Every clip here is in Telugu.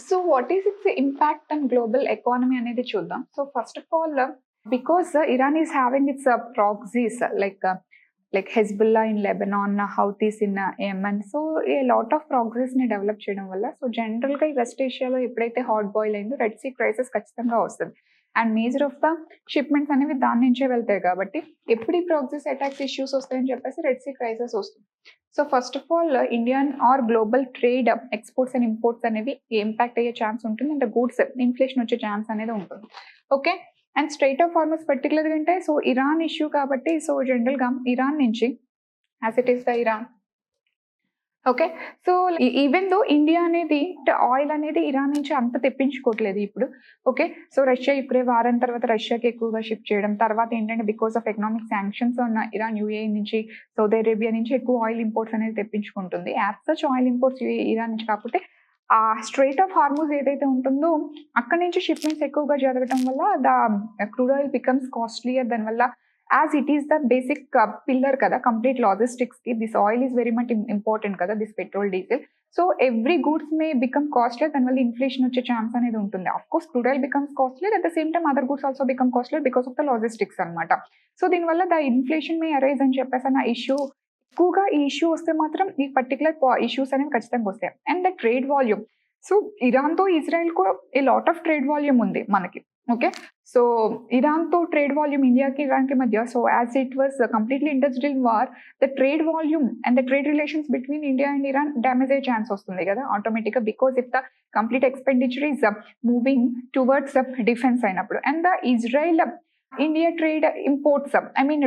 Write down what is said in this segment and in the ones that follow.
So what is it's impact on global economy అనేది చూద్దాం. So first of all because Iran is having it's proxies like Hezbollah in Lebanon, Houthis in Yemen. So A lot of proxies ని డెవలప్ చేయడం వల్ల సో జనరల్ గా ఈ వెస్ట్ ఏషియాలో ఎప్పుడైతే హాట్ బాయిల్ అయిందో రెడ్ సీ క్రైసిస్ ఖచ్చితంగా వస్తుంది. And major of the shipments అనేవి దాని నుంచే వెళ్తాయి కాబట్టి ఎప్పుడు ఈ ప్రాక్సీస్ అటాక్స్ ఇష్యూస్ వస్తాయని చెప్పేసి రెడ్ సీ క్రైసిస్ వస్తుంది. So first of all Indian or global trade exports and imports అనేవి ఇంపాక్ట్ అయ్యే ఛాన్స్ ఉంటుంది. అండ్ గూడ్స్ ఇన్ఫ్లేషన్ వచ్చే ఛాన్స్ అనేది ఉంటుంది. Okay, and straight of Hormuz పర్టికులర్గా అంటే సో ఇరాన్ ఇష్యూ కాబట్టి సో జనరల్గా ఇరాన్ నుంచి as it is the Iran. Okay, so even though India అనేది ఆయిల్ అనేది ఇరాన్ నుంచి అంత తెప్పించుకోవట్లేదు ఇప్పుడు. ఓకే, సో రష్యా ఇప్పుడే వారం తర్వాత రష్యాకి ఎక్కువగా షిప్ చేయడం, తర్వాత ఏంటంటే బికాస్ ఆఫ్ ఎకనామిక్ శాంక్షన్స్ ఉన్న ఇరాన్ యూఏఈ నుంచి సౌదీ అరేబియా నుంచి ఎక్కువ ఆయిల్ ఇంపోర్ట్స్ అనేది తెప్పించుకుంటుంది. As such oil imports Iran నుంచి కాకపోతే ఆ స్ట్రైట్ ఆఫ్ హార్మోస్ ఏదైతే ఉంటుందో అక్కడ నుంచి షిప్మెంట్స్ ఎక్కువగా జరగడం వల్ల the crude oil becomes costlier. దానివల్ల as it is the basic pillar కదా కంప్లీట్ లాజిస్టిక్స్ కి, this oil is very much important కదా, this petrol diesel. So every goods may become costly, దానివల్ల ఇన్ఫ్లేషన్ వచ్చే ఛాన్స్ అనేది ఉంటుంది. Of course crude oil becomes costly, at the same time other goods also become costly because of the logistics అనమాట. సో దీనివల్ల ద ఇన్ఫ్లేషన్ మే అరైజ్ అని చెప్పేసి అన్న ఇష్యూ ఎక్కువగా ఈ ఇష్యూ వస్తే మాత్రం ఈ పర్టికులర్ ఇష్యూస్ అనేవి ఖచ్చితంగా వస్తాయి. And the trade volume, so Iran తో ఇజ్రాయెల్ కు a lot of trade volume ఉంది మనకి. ఓకే, సో ఇరాన్ తో ట్రేడ్ వాల్యూమ్ ఇండియాకి ఇరాన్ కి మధ్య, so as it was completely industrial war, the trade volume and the trade relations between India and Iran damage అయ్యే ఛాన్స్ వస్తుంది కదా ఆటోమేటిక్ గా, because if the complete expenditure is moving towards defence అయినప్పుడు. And the Israel India trade imports,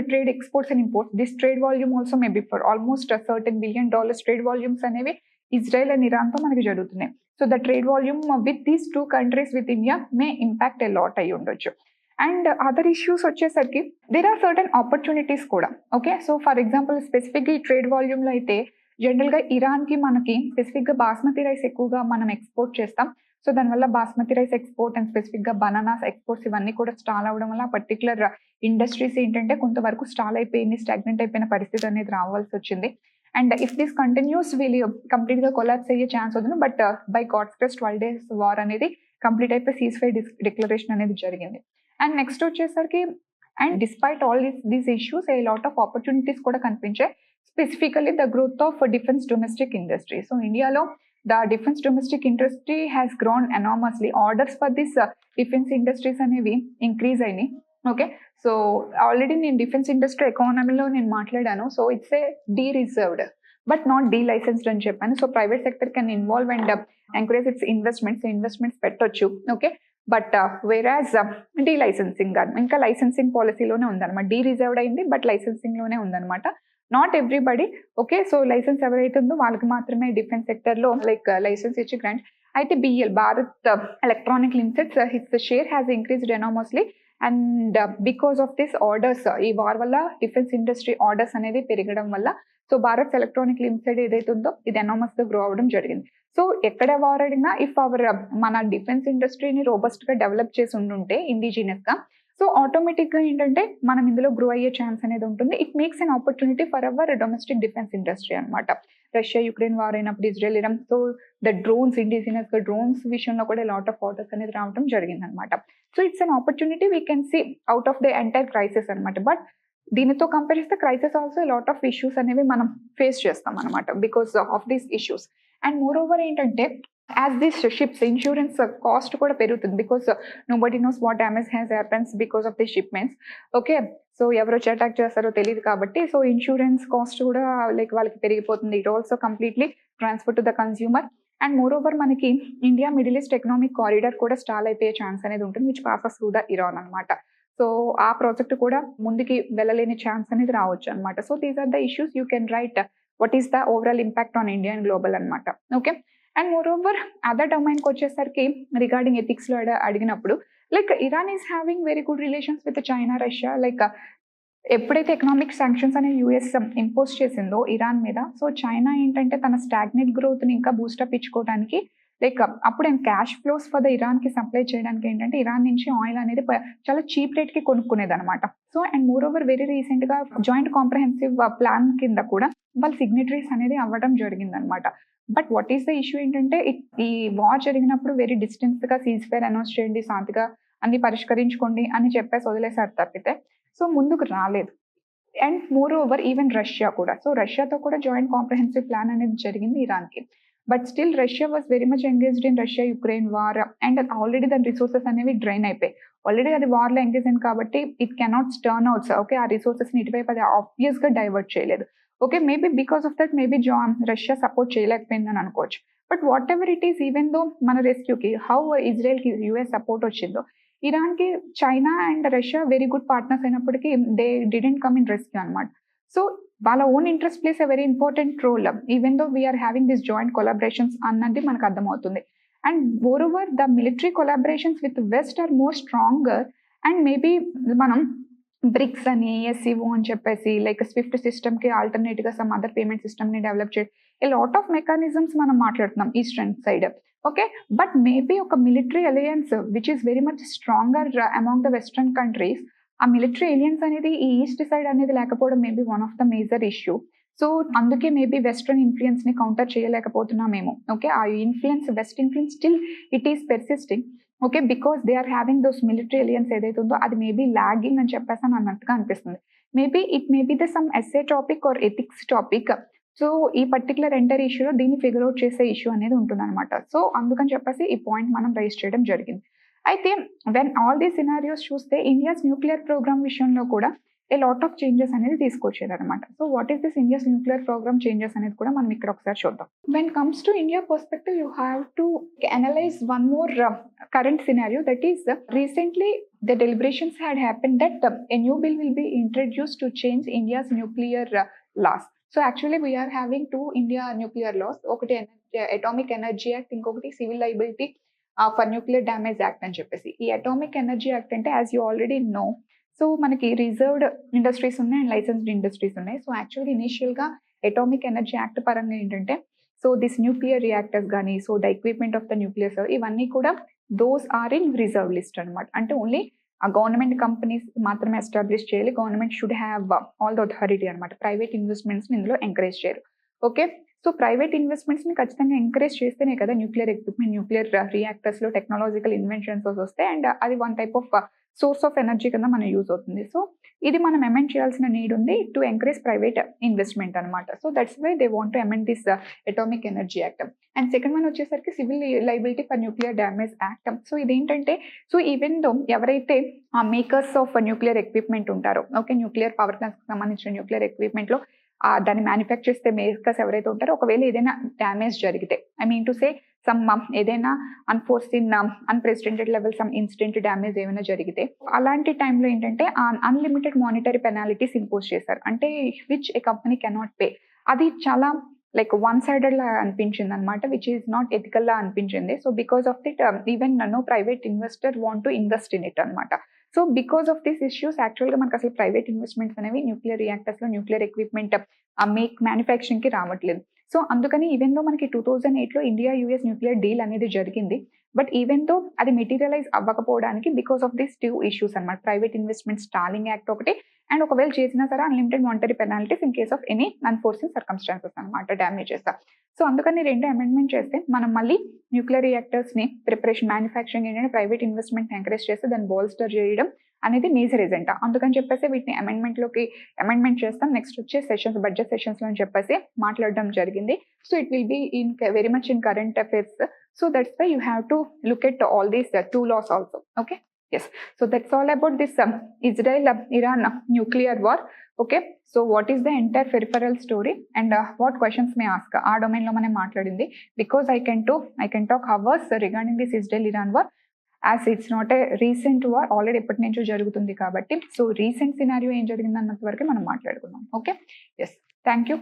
trade exports and imports, this trade volume also may be for almost a certain $1 billion trade volumes అనేవి ఇజ్రాయెల్ అండ్ ఇరాన్ తో మనకి జరుగుతున్నాయి. So the trade volume with these two countries with India May impact a lot అయ్యి ఉండొచ్చు. అండ్ అదర్ ఇష్యూస్ వచ్చేసరికి దేర్ ఆర్ సర్టన్ ఆపర్చునిటీస్ కూడా. Okay, so for example specific ఈ ట్రేడ్ వాల్యూమ్ లో అయితే జనరల్ గా ఇరాన్ కి మనకి స్పెసిఫిక్ గా బాస్మతి రైస్ ఎక్కువగా మనం ఎక్స్పోర్ట్ చేస్తాం. సో దానివల్ల basmati rice export and specific గా బనానాస్ ఎక్స్పోర్ట్స్ ఇవన్నీ కూడా స్టాల్ అవడం వల్ల పర్టికులర్ ఇండస్ట్రీస్ ఏంటంటే కొంతవరకు స్టాల్ అయిపోయింది, స్టాగ్నెంట్ అయిపోయిన పరిస్థితి అనేది రావాల్సి వచ్చింది. అండ్ ఇఫ్ దిస్ కంటిన్యూస్ వీళ్ళు కంప్లీట్ గా కొలాప్స్ అయ్యే ఛాన్స్ ఉంది. But by God's grace 12 days war అనేది కంప్లీట్ అయిపోయి సీజ్ ఫైర్ డిక్లరేషన్ అనేది జరిగింది. అండ్ నెక్స్ట్ వచ్చేసరికి and despite all these issues a lot of opportunities కూడా కనిపించాయి. Specifically the growth of defence domestic industry. So ఇండియాలో the defense domestic industry has grown enormously. Orders for this defense industries అనేవి ఇంక్రీజ్ అయినాయి. ఓకే, సో ఆల్రెడీ నేను డిఫెన్స్ ఇండస్ట్రీ ఎకానమీలో నేను మాట్లాడాను. So it's a dereserved but not delicensed అని చెప్పాను. So private sector can involve and encourage its investments పెట్టొచ్చు. Okay, but whereas delicensing కాదు, ఇంకా లైసెన్సింగ్ పాలసీలోనే ఉందన్నమాట. డీ రిజర్వ్డ్ అయింది బట్ లైసెన్సింగ్ లోనే ఉందన్నమాట. Not everybody. Okay, so licence ఎవరైతే ఉందో వాళ్ళకి మాత్రమే డిఫెన్స్ సెక్టర్ లో లైసెన్స్ ఇచ్చి గ్రాంట్ అయితే BL Bharat electronic limited hits share has increased enormously. And because of this orders, ఈ వార్ వల్ల డిఫెన్స్ ఇండస్ట్రీ ఆర్డర్స్ అనేది పెరగడం వల్ల సో భారత్ ఎలక్ట్రానిక్ లిమిటెడ్ ఏదైతే ఉందో ఇది ఎనామస్ గా గ్రో అవడం జరిగింది. సో ఎక్కడ వార్ అడిగినా ఇఫ్ అవర్ మన డిఫెన్స్ ఇండస్ట్రీని రోబస్ట్ గా డెవలప్ చేసి ఉండుంటే ఇండిజినియస్ గా, సో ఆటోమేటిక్ గా ఏంటంటే మనం ఇందులో గ్రో అయ్యే ఛాన్స్ అనేది ఉంటుంది. It makes an opportunity for our domestic defence industry అనమాట. రష్యా యుక్రెయిన్ వార్ అయినప్పుడు Israel Iran, so the drones indigenous గా డ్రోన్స్ విషయంలో కూడా లాట్ ఆఫ్ ఆర్డర్స్ అనేది రావడం జరిగింది అనమాట. So it's an opportunity we can see out of the entire crisis అనమాట. బట్ దీనితో కంపేర్ చేస్తే crisis also lot of issues అనేవి మనం ఫేస్ చేస్తాం అనమాట because of these issues. And moreover ఏంటంటే as this ships insurance cost కూడా పెరుగుతుంది because nobody knows what damage has happens because of the shipments. Okay, so ఎవరు వచ్చి అటాక్ చేస్తారో తెలియదు కాబట్టి సో ఇన్సూరెన్స్ కాస్ట్ కూడా వాళ్ళకి పెరిగిపోతుంది. It also completely transfer to the consumer. And moreover మనకి India middle east economic corridor కూడా స్టాల్ అయిపోయే ఛాన్స్ అనేది ఉంటుంది which passes through the Iran అనమాట. సో ఆ ప్రాజెక్ట్ కూడా ముందుకి వెళ్ళలేని ఛాన్స్ అనేది రావచ్చు అనమాట. So these are the issues you can write what is the overall impact on India and global అనమాట. Okay, and moreover other డొమైన్కి వచ్చేసరికి రిగార్డింగ్ ఎథిక్స్ లో అడిగినప్పుడు Iran is having very good relations with China, Russia. ఎప్పుడైతే ఎకనామిక్ శాంక్షన్స్ అనేది యూఎస్ ఇంపోజ్ చేసిందో ఇరాన్ మీద, సో చైనా ఏంటంటే తన స్టాగ్నెట్ గ్రోత్ ని ఇంకా బూస్టప్ ఇచ్చుకోవడానికి లైక్ అప్పుడు క్యాష్ ఫ్లోస్ ఫర్ ద ఇరాన్కి సప్లై చేయడానికి ఏంటంటే ఇరాన్ నుంచి ఆయిల్ అనేది చాలా చీప్ రేట్కి కొనుక్కునేది అనమాట. So and more over very రీసెంట్గా జాయింట్ కాంప్రహెన్సివ్ ప్లాన్ కింద కూడా వాళ్ళు సిగ్నేటరీస్ అనేది అవ్వడం జరిగింది అనమాట. But what is the issue ఏంటంటే ఈ వార్ జరిగినప్పుడు వెరీ డిస్టెన్స్గా సీజ్ ఫైర్ అనౌన్స్ చేయండి, శాంతిగా అన్ని పరిష్కరించుకోండి అని చెప్పేసి వదిలేసారు తప్పితే సో ముందుకు రాలేదు. And moreover even Russia కూడా, సో రష్యాతో కూడా జాయింట్ కాంప్రహెన్సివ్ ప్లాన్ అనేది జరిగింది ఇరాన్కి. But still Russia was very much engaged in Russia Ukraine war and already దాని రిసోర్సెస్ అనేవి డ్రైన్ అయిపోయి ఆల్రెడీ అది వార్లో ఎంగేజ్ అయింది కాబట్టి it cannot turn outs. Okay, ఆ రిసోర్సెస్ని ఇటువైపు అది ఆబ్వియస్గా డైవర్ట్ చేయలేదు. Okay, maybe because of that maybe Russia support చేయలేకపోయిందని అనుకోవచ్చు. But whatever it is, even though మన రెస్క్యూకి హౌ ఇజ్రాయెల్కి యూఎస్ సపోర్ట్ వచ్చిందో, ఇరాన్కి China and Russia very good partners అయినప్పటికీ they didn't come in rescue అనమాట. సో వాళ్ళ own interest plays a very important role even though we're having this joint collaborations అన్నది మనకు అర్థమవుతుంది. And moreover the military collaborations with west are more stronger. And maybe మనం బ్రిక్స్ అని ఎస్సీఓ అని చెప్పేసి లైక్ స్విఫ్ట్ సిస్టమ్కి ఆల్టర్నేట్గా సమ్ అదర్ పేమెంట్ సిస్టమ్ని డెవలప్ చేయడం, ఏ లాట్ ఆఫ్ మెకానిజమ్స్ మనం మాట్లాడుతున్నాం eastern side. Okay, but maybe ఒక military alliance which is very much stronger among the western countries, ఆ మిలిటరీ అలయన్స్ అనేది ఈ ఈస్ట్ సైడ్ అనేది లేకపోవడం maybe one of the major issue. So అందుకే మేబీ వెస్ట్రన్ ఇన్ఫ్లుయెన్స్ని కౌంటర్ చేయలేకపోతున్నామేమో. ఓకే, ఆ influence west influence still it is persisting. Okay, because they are having those military alliance ఏదైతే ఉందో అది మేబీ లాగింగ్ అని చెప్పేసి అని అన్నట్టుగా అనిపిస్తుంది. Maybe it maybe the some essay topic or ethics topic. So ఈ పర్టికులర్ ఎంటర్ ఇష్యూలో దీన్ని ఫిగర్ అవుట్ చేసే ఇష్యూ అనేది ఉంటుంది అనమాట. సో అందుకని చెప్పేసి ఈ పాయింట్ మనం రైజ్ చేయడం జరిగింది. అయితే వెన్ ఆల్ ది సినారియోస్ చూస్తే ఇండియాస్ న్యూక్లియర్ ప్రోగ్రామ్ విషయంలో కూడా ఏ లాట్ ఆఫ్ చేంజెస్ అనేది తీసుకొచ్చారు అనమాట. So what is this India's nuclear programme changes అనేది కూడా మనం ఇక్కడ ఒకసారి చూద్దాం. When comes to India perspective you have to analyse one more current scenario, that is recently the deliberations had happened that a new bill will be introduced to change India's nuclear laws. So actually we are having two India nuclear laws, okati Atomic Energy Act, inkokati Civil Liability for Nuclear Damage Act అని చెప్పేసి. ఈ Atomic Energy Act అంటే as you already know, so మనకి రిజర్వ్డ్ ఇండస్ట్రీస్ ఉన్నాయి అండ్ లైసెన్స్డ్ ఇండస్ట్రీస్ ఉన్నాయి. సో యాక్చువల్గా ఇనిషియల్గా అటామిక్ ఎనర్జీ యాక్ట్ పరంగా ఏంటంటే సో దిస్ న్యూక్లియర్ రియాక్టర్స్ కానీ so the equipment of the nuclear ఇవన్నీ కూడా those are in reserve list అనమాట. అంటే ఓన్లీ ఆ గవర్నమెంట్ కంపెనీస్ మాత్రమే ఎస్టాబ్లిష్ చేయాలి, government should have all the authority అనమాట. ప్రైవేట్ ఇన్వెస్ట్మెంట్స్ని ఇందులో ఎంకరేజ్ చేయరు. ఓకే, సో ప్రైవేట్ ఇన్వెస్ట్మెంట్స్ని ఖచ్చితంగా ఎంకరేజ్ చేస్తేనే కదా న్యూక్లియర్ ఎక్విప్మెంట్, న్యూక్లియర్ రియాక్టర్స్లో టెక్నాలజికల్ ఇన్వెన్షన్స్ వస్తాయి అండ్ అది one type of source of energy కింద మనం యూజ్ అవుతుంది. సో ఇది మనం అమెండ్ చేయాల్సిన నీడ్ ఉంది టు ఎంకరేజ్ ప్రైవేట్ ఇన్వెస్ట్మెంట్ అనమాట. So that's why they want to amend this atomic energy act. And second one వచ్చేసరికి civil liability for nuclear damage act. So ఇదేంటంటే సో ఈవెన్ దో ఎవరైతే మేకర్స్ ఆఫ్ న్యూక్లియర్ ఎక్విప్మెంట్ ఉంటారో, ఓకే, న్యూక్లియర్ పవర్ ప్లాంట్స్కి సంబంధించిన న్యూక్లియర్ ఎక్విప్మెంట్లో దాన్ని మ్యానుఫ్యాక్చర్ చేస్తే మేకర్స్ ఎవరైతే ఉంటారో ఒకవేళ ఏదైనా డ్యామేజ్ జరిగితే, I mean to say some ఏదైనా unforeseen unprecedented level some incident damage ఏమైనా జరిగితే అలాంటి టైంలో ఏంటంటే అన్లిమిటెడ్ మానిటరీ పెనాలిటీస్ ఇంపోజ్ చేశారు. అంటే which a company cannot pay. అది చాలా లైక్ వన్ సైడెడ్ లా అనిపించింది అనమాట, which is not ethical law అనిపించింది. So because of that even no private investor want to invest in it అనమాట. So because of this issues యాక్చువల్గా మనకు అసలు ప్రైవేట్ ఇన్వెస్ట్మెంట్స్ అనేవి న్యూక్లియర్ రియాక్టర్స్లో న్యూక్లియర్ ఎక్విప్మెంట్ మ్యానుఫ్యాక్చరింగ్కి రావట్లేదు. సో అందుకని ఈవెన్ దో మనకి 2008లో ఇండియా యూఎస్ న్యూక్లియర్ డీల్ అనేది జరిగింది. బట్ ఈవెన్ దో అది మెటీరియలైజ్ అవ్వకపోవడానికి because of this two issues అనమాట. ప్రైవేట్ ఇన్వెస్ట్మెంట్ స్టాలింగ్ యాక్ట్ ఒకటి, అండ్ ఒకవేళ చేసినా సరే unlimited monetary penalties in case of any unforeseen circumstances అనమాట, డ్యామేజెస్. సో అందుకని రెండు అమెండ్మెంట్ చేస్తే మనం మళ్ళీ న్యూక్లియర్ రియాక్టర్స్ని ప్రిపరేషన్ మ్యానుఫ్యాక్చరింగ్ ఏంటంటే ప్రైవేట్ ఇన్వెస్ట్మెంట్ ఎంకరేజ్ చేస్తే దాన్ని బోల్స్టర్ చేయడం అనేది మేజర్ ఎజెండా. అందుకని చెప్పేసి వీటిని అమెండ్మెంట్ చేస్తాం నెక్స్ట్ వచ్చే సెషన్స్, బడ్జెట్ సెషన్స్లో అని చెప్పేసి మాట్లాడడం జరిగింది. So it will be in very much in current affairs. So that's why you have to look at all these two laws also. Okay, yes, so that's all about this Israel-Iran nuclear war. Okay, so what is the entire peripheral story and what questions may ask ఆ domain లో మనం మాట్లాడింది, because I can talk hours regarding this Israel-Iran war as it's not a recent war, already ఎప్పటి నుంచో జరుగుతుంది కాబట్టి. సో రీసెంట్ సినారియో ఏం జరిగింది అన్నంత వరకు మనం మాట్లాడుకుందాం. Okay, yes, thank you.